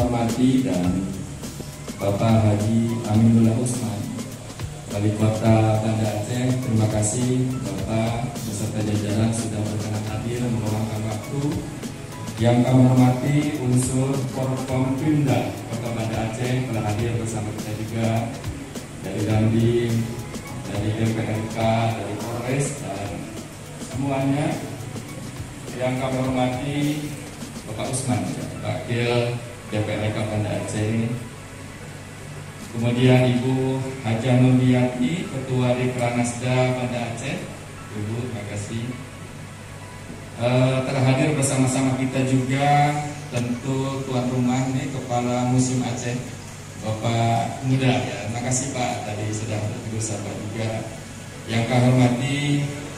hormati dan Bapak Haji Aminullah Usman, Wali Kota Banda Aceh. Terima kasih Bapak beserta jajaran sudah berkenan hadir meluangkan waktu. Yang kami hormati unsur Forkompimda Kota Banda Aceh telah hadir bersama kita juga dari Dandim, dari DPRK, dari Polres dan semuanya. Yang kami hormati Bapak Usman, Wakil DPRK Banda Aceh. Kemudian Ibu Haja Nuriyati, Ketua Dikranasda Banda Aceh. Ibu, terima kasih. Telah hadir bersama-sama kita juga tentu tuan rumah nih, Kepala Museum Aceh, Bapak Muda ya. Terima kasih Pak, tadi sudah bersama juga. Yang kami hormati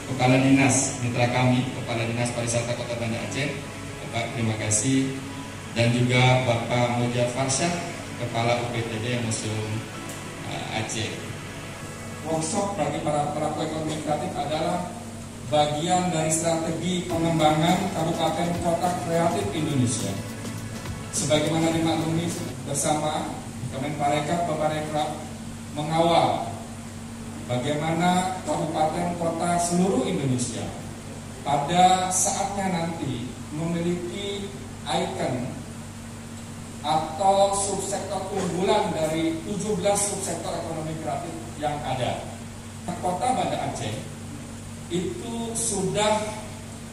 Kepala Dinas Mitra kami, Kepala Dinas Pariwisata Kota Banda Aceh, Bapak terima kasih. Dan juga Bapak Moja Farsyah, Kepala UPTD Museum Aceh. Workshop bagi para pelaku ekonomi kreatif adalah bagian dari strategi pengembangan Kabupaten Kota Kreatif Indonesia. Sebagaimana dimaklumi bersama Kemenparekraf Baparekraf mengawal bagaimana kabupaten kota seluruh Indonesia pada saatnya nanti memiliki ikon atau subsektor unggulan dari 17 subsektor ekonomi kreatif yang ada. Kota Banda Aceh itu sudah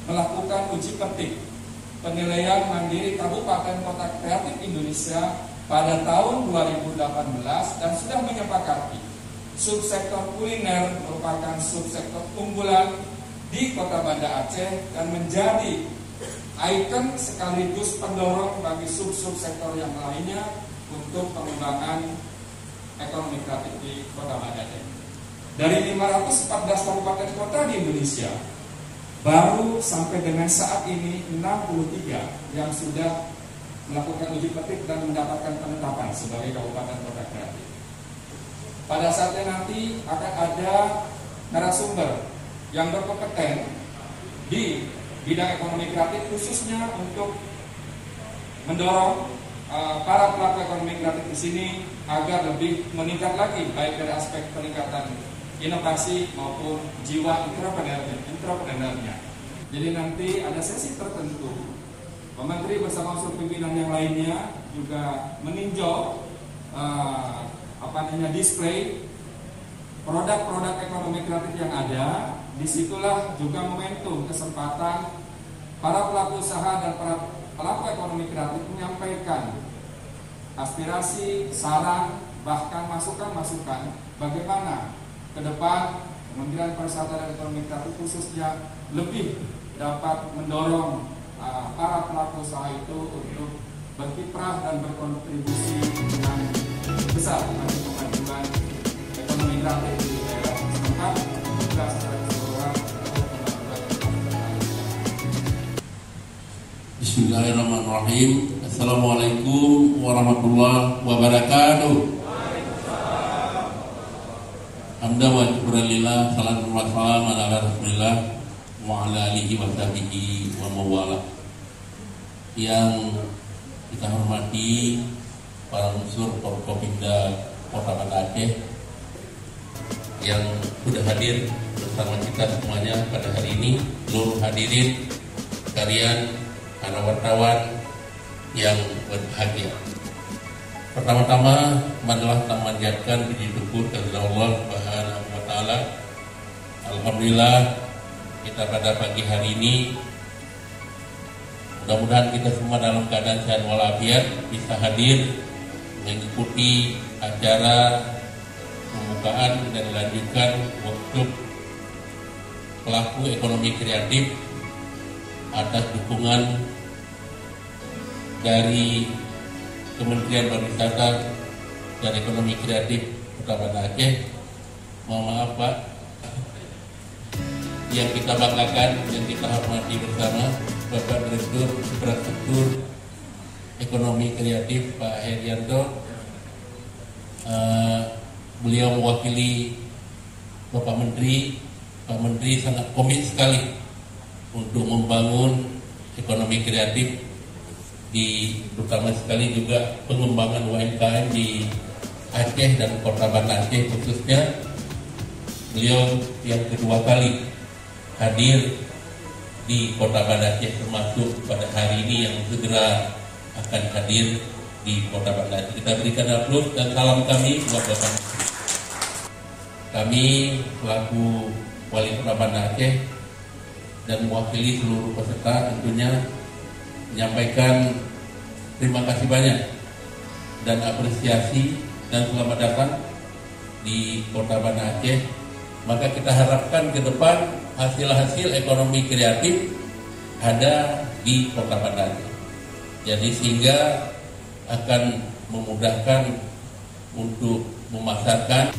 melakukan uji petik penilaian mandiri Kabupaten Kota Kreatif Indonesia pada tahun 2018 dan sudah menyepakati subsektor kuliner merupakan subsektor unggulan di Kota Banda Aceh dan menjadi ikon sekaligus pendorong bagi sub-subsektor yang lainnya untuk pengembangan ekonomi kreatif di Kota Banda Aceh. Dari 514 kabupaten kota di Indonesia, baru sampai dengan saat ini 63 yang sudah melakukan uji petik dan mendapatkan penetapan sebagai kabupaten kota kreatif. Pada saatnya nanti akan ada narasumber yang berkompeten di bidang ekonomi kreatif, khususnya untuk mendorong para pelaku ekonomi kreatif di sini agar lebih meningkat lagi, baik dari aspek peningkatan inovasi maupun jiwa entrepreneurnya. Jadi nanti ada sesi tertentu, Pak Menteri bersama unsur pimpinan yang lainnya juga meninjau display produk-produk ekonomi kreatif yang ada. Disitulah juga momentum kesempatan para pelaku usaha dan para pelaku ekonomi kreatif menyampaikan aspirasi, saran, bahkan masukan-masukan bagaimana ke depan Kementerian Pariwisata dan Ekonomi Kreatif khususnya lebih dapat mendorong para pelaku usaha itu untuk berkiprah dan berkontribusi dengan besar bagi kemajuan ekonomi kreatif di daerah setempat juga secara keseluruhan. Bismillahirrahmanirrahim. Assalamualaikum warahmatullahi wabarakatuh. Hamdan wa syukran lillah, salatu wassalamu ala Rasulillah wa ala alihi wa sahbihi wa mawala. Yang kita hormati para unsur Forkopimda Kota Banda Aceh yang sudah hadir bersama kita semuanya pada hari ini, seluruh hadirin sekalian, para wartawan yang berbahagia. Pertama-tama, marilah kita manjatkan puji syukur kepada Allah Subhanahu wa taala. Alhamdulillah kita pada pagi hari ini mudah-mudahan kita semua dalam keadaan sehat walafiat bisa hadir mengikuti acara pembukaan dan dilanjutkan workshop pelaku ekonomi kreatif atas dukungan dari Kementerian Pariwisata dan Ekonomi Kreatif Kota Banda Aceh. Mohon maaf Pak, yang kita banggakan, yang kita hormati bersama Bapak Direktur Infrastruktur Ekonomi Kreatif Pak Herianto. Beliau mewakili Bapak Menteri. Pak Menteri sangat komit sekali untuk membangun ekonomi kreatif terutama sekali juga pengembangan UMKM di Aceh dan Kota Banda Aceh khususnya. Beliau yang kedua kali hadir di Kota Banda Aceh, termasuk pada hari ini yang segera akan hadir di Kota Banda Aceh. Kita berikan aplaus dan salam kami buat Bapak. Kami selaku Wali Kota Banda Aceh dan mewakili seluruh peserta tentunya menyampaikan terima kasih banyak dan apresiasi dan selamat datang di Kota Banda Aceh. Maka kita harapkan ke depan hasil-hasil ekonomi kreatif ada di Kota Banda Aceh. Jadi sehingga akan memudahkan untuk memasarkan.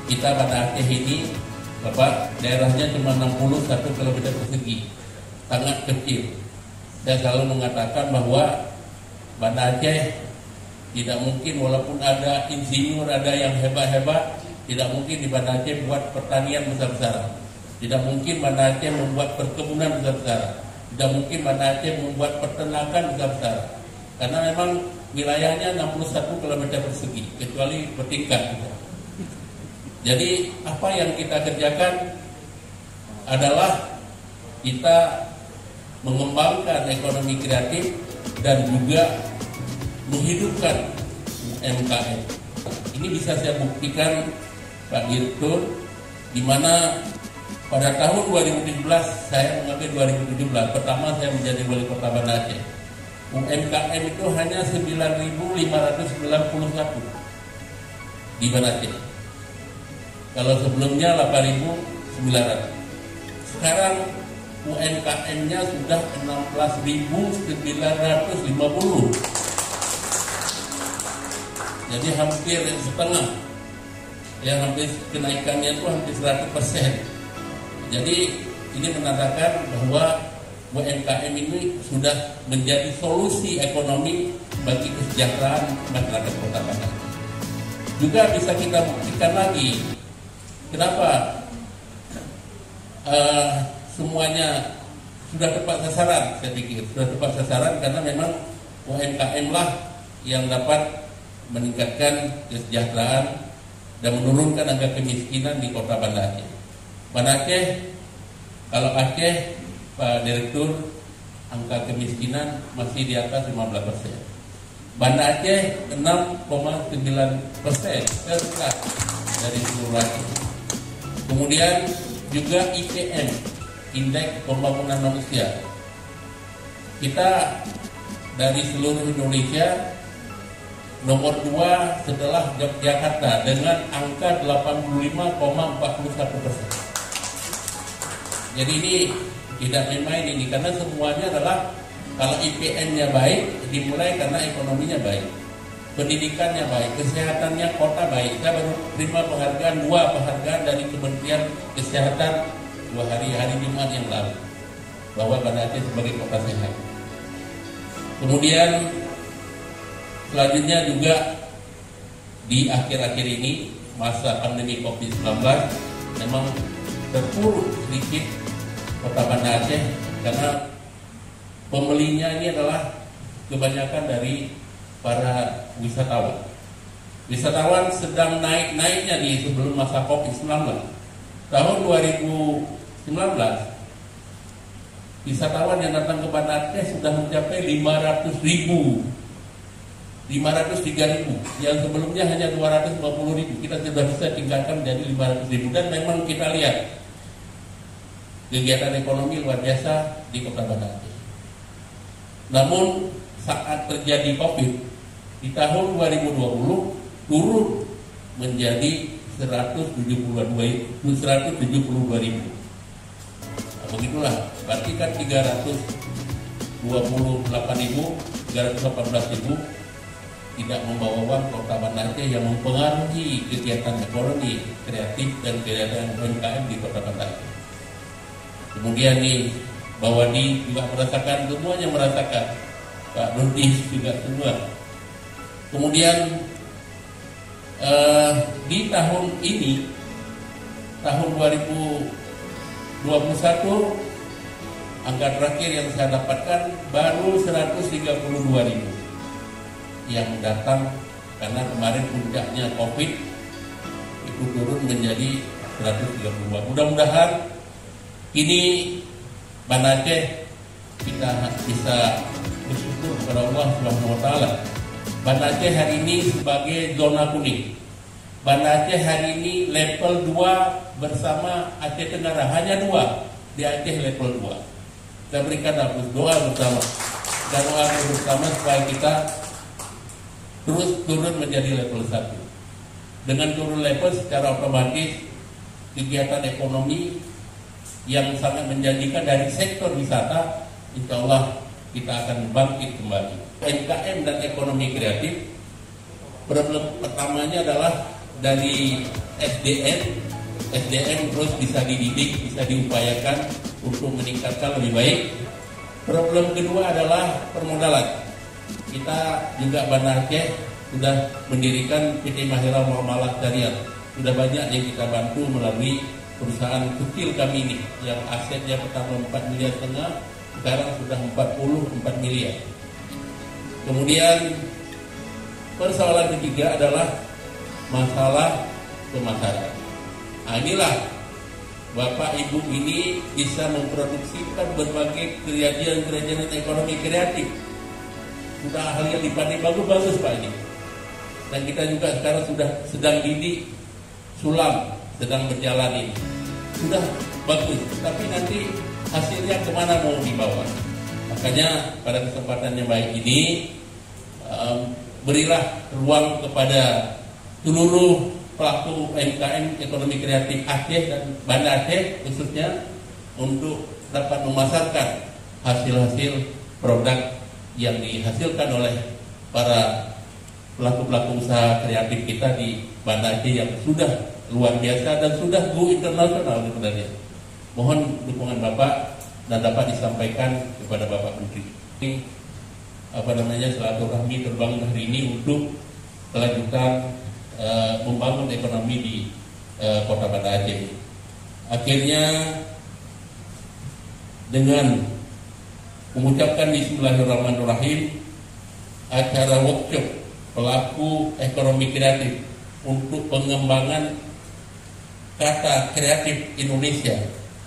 Kita Banda Aceh ini, Bapak, daerahnya cuma 61 km persegi, sangat kecil. Saya selalu mengatakan bahwa Banda Aceh tidak mungkin, walaupun ada insinyur, ada yang hebat-hebat, tidak mungkin di Banda Aceh buat pertanian besar-besaran. Tidak mungkin Banda Aceh membuat perkebunan besar-besaran. Tidak mungkin Banda Aceh membuat peternakan besar-besaran. Karena memang wilayahnya 61 km persegi, kecuali bertingkat. Jadi apa yang kita kerjakan adalah kita mengembangkan ekonomi kreatif dan juga menghidupkan UMKM. Ini bisa saya buktikan Pak Direktur, di mana pada tahun 2017 saya mengambil 2017 pertama saya menjadi Wali Kota Banda Aceh. UMKM itu hanya 9.591 di Banda Aceh. Kalau sebelumnya 8.900. Sekarang UMKM-nya sudah 16.950. Jadi hampir setengah. Ya, hampir kenaikannya itu hampir 100%. Jadi ini menandakan bahwa UMKM ini sudah menjadi solusi ekonomi bagi kesejahteraan masyarakat Kota Banda. Juga bisa kita buktikan lagi kenapa semuanya sudah tepat sasaran. Saya pikir sudah tepat sasaran karena memang UMKM lah yang dapat meningkatkan kesejahteraan dan menurunkan angka kemiskinan di Kota Banda Aceh. Banda Aceh, kalau Aceh, Pak Direktur, angka kemiskinan masih di atas 15%. Banda Aceh 6,9%, terendah dari seluruh Aceh. Kemudian juga IPM, Indeks Pembangunan Manusia. Kita dari seluruh Indonesia nomor 2 setelah Yogyakarta dengan angka 85,41%. Jadi ini tidak main-main ini, karena semuanya adalah kalau IPM-nya baik dimulai karena ekonominya baik, pendidikannya baik, kesehatannya kota baik. Saya baru terima penghargaan, 2 penghargaan dari Kementerian Kesehatan 2 hari Jumat yang lalu, bahwa Banda Aceh sebagai kota sehat. Kemudian selanjutnya juga di akhir-akhir ini masa pandemi COVID-19 memang terpuruk sedikit Kota Banda Aceh karena pembelinya ini adalah kebanyakan dari para wisatawan. Wisatawan sedang naik-naiknya di sebelum masa COVID-19. Tahun 2019 wisatawan yang datang ke Banda Aceh sudah mencapai 503.000, yang sebelumnya hanya 250.000. Kita sudah bisa tingkatkan menjadi 500.000, dan memang kita lihat kegiatan ekonomi luar biasa di Kota Banda Aceh. Namun saat terjadi COVID di tahun 2020 turun menjadi 172.000. Nah, begitulah, berarti kan 318.000 tidak membawa uang Kota Banda Aceh, yang mempengaruhi kegiatan ekonomi kreatif dan kegiatan UMKM di Kota Banda Aceh. Kemudian nih Bawadi juga merasakan, semuanya merasakan, Pak Nurdis juga semua. Kemudian di tahun ini, tahun 2021, Angka terakhir yang saya dapatkan baru 132.000 yang datang, karena kemarin puncaknya COVID itu turun menjadi 132. Mudah-mudahan ini Banda Aceh kita bisa bersyukur kepada Allah Subhanahu wa taala. Banda Aceh hari ini sebagai zona kuning. Banda Aceh hari ini level 2 bersama Aceh Tenggara, hanya 2 di Aceh level 2. Kita berikan doa bersama dan doa bersama supaya kita terus turun menjadi level 1. Dengan turun level secara otomatis kegiatan ekonomi yang sangat menjanjikan dari sektor wisata, insya Allah kita akan bangkit kembali. UMKM dan ekonomi kreatif, problem pertamanya adalah dari SDM terus bisa dididik, bisa diupayakan untuk meningkatkan lebih baik. Problem kedua adalah permodalan. Kita juga Banda Aceh sudah mendirikan PT Mahira Muamalah Syariah. Sudah banyak yang kita bantu melalui perusahaan kecil kami ini yang asetnya pertama 4,5 miliar, sekarang sudah 44 miliar. Kemudian persoalan ketiga adalah masalah pemasaran. Nah, inilah Bapak Ibu ini bisa memproduksikan berbagai kerajinan ekonomi kreatif. Sudah hal yang dipandai bagus Pak ini. Dan kita juga sekarang sudah sedang didik sulam, sedang berjalan ini. Sudah bagus, tapi nanti hasilnya kemana mau dibawa. Makanya pada kesempatan yang baik ini berilah ruang kepada seluruh pelaku UMKM ekonomi kreatif Aceh dan Banda Aceh khususnya untuk dapat memasarkan hasil-hasil produk yang dihasilkan oleh para pelaku-pelaku usaha kreatif kita di Banda Aceh yang sudah luar biasa dan sudah go internasional sebenarnya. Mohon dukungan Bapak dan dapat disampaikan kepada Bapak Menteri. Ini silaturahmi terbangun hari ini untuk kelanjutan membangun ekonomi di Kota Banda Aceh. Akhirnya dengan mengucapkan Bismillahirrahmanirrahim, acara workshop pelaku ekonomi kreatif untuk pengembangan kata kreatif Indonesia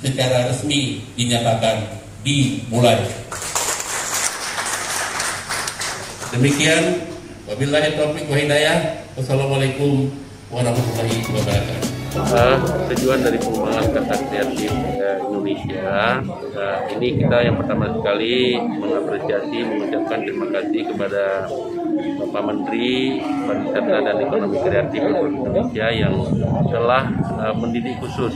secara resmi dinyatakan dimulai. Demikian, wabillahi taufiq wa hidayah. Wassalamualaikum warahmatullahi wabarakatuh. Tujuan dari pengembangan kata kreatif Indonesia, ini kita yang pertama sekali mengapresiasi, mengucapkan terima kasih kepada Bapak Menteri Pariwisata dan Ekonomi Kreatif Indonesia yang telah mendidik khusus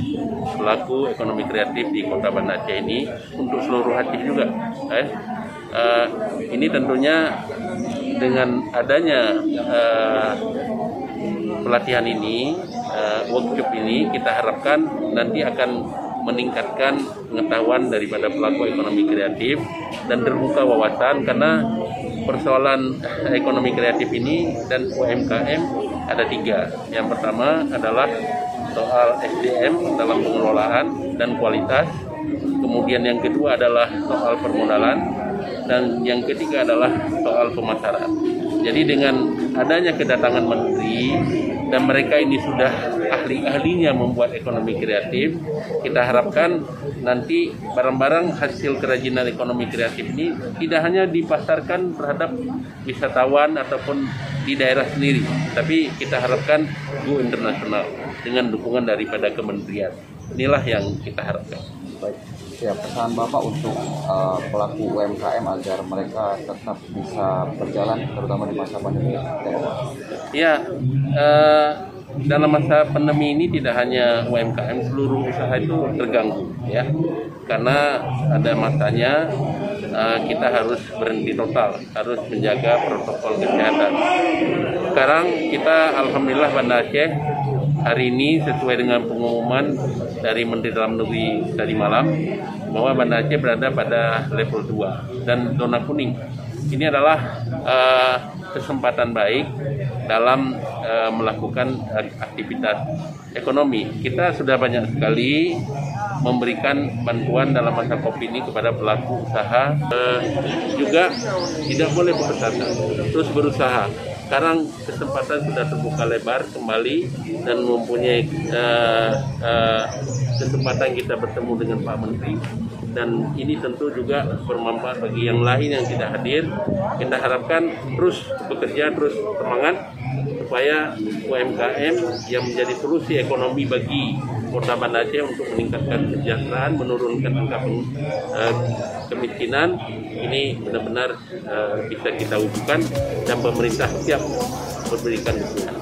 pelaku ekonomi kreatif di Kota Banda Aceh ini untuk seluruh Aceh juga. Ini tentunya dengan adanya pelatihan ini, workshop ini, kita harapkan nanti akan meningkatkan pengetahuan daripada pelaku ekonomi kreatif dan terbuka wawasan, karena persoalan ekonomi kreatif ini dan UMKM ada 3. Yang pertama adalah soal SDM dalam pengelolaan dan kualitas, kemudian yang kedua adalah soal permodalan, dan yang ketiga adalah soal pemasaran. Jadi dengan adanya kedatangan menteri dan mereka ini sudah ahli-ahlinya membuat ekonomi kreatif, kita harapkan nanti barang-barang hasil kerajinan ekonomi kreatif ini tidak hanya dipasarkan terhadap wisatawan ataupun di daerah sendiri, tapi kita harapkan go internasional dengan dukungan daripada kementerian. Inilah yang kita harapkan. Baik. Ya, pesan Bapak untuk pelaku UMKM agar mereka tetap bisa berjalan, terutama di masa pandemi. Ya, dalam masa pandemi ini tidak hanya UMKM, seluruh usaha itu terganggu, ya, karena ada masanya kita harus berhenti total, harus menjaga protokol kesehatan. Sekarang kita alhamdulillah Banda Aceh hari ini sesuai dengan pengumuman dari Menteri Dalam Negeri tadi malam bahwa Banda Aceh berada pada level 2 dan zona kuning. Ini adalah kesempatan baik dalam melakukan aktivitas ekonomi. Kita sudah banyak sekali memberikan bantuan dalam masa Covid ini kepada pelaku usaha. Juga tidak boleh putus asa, terus berusaha. Sekarang kesempatan sudah terbuka lebar kembali dan mempunyai kesempatan kita bertemu dengan Pak Menteri, dan ini tentu juga bermanfaat bagi yang lain yang tidak hadir. Kita harapkan terus bekerja, terus semangat supaya UMKM yang menjadi solusi ekonomi bagi Kota Banda Aceh untuk meningkatkan kesejahteraan, menurunkan angka kemiskinan, ini benar-benar bisa kita wujudkan, dan pemerintah siap memberikan dukungan.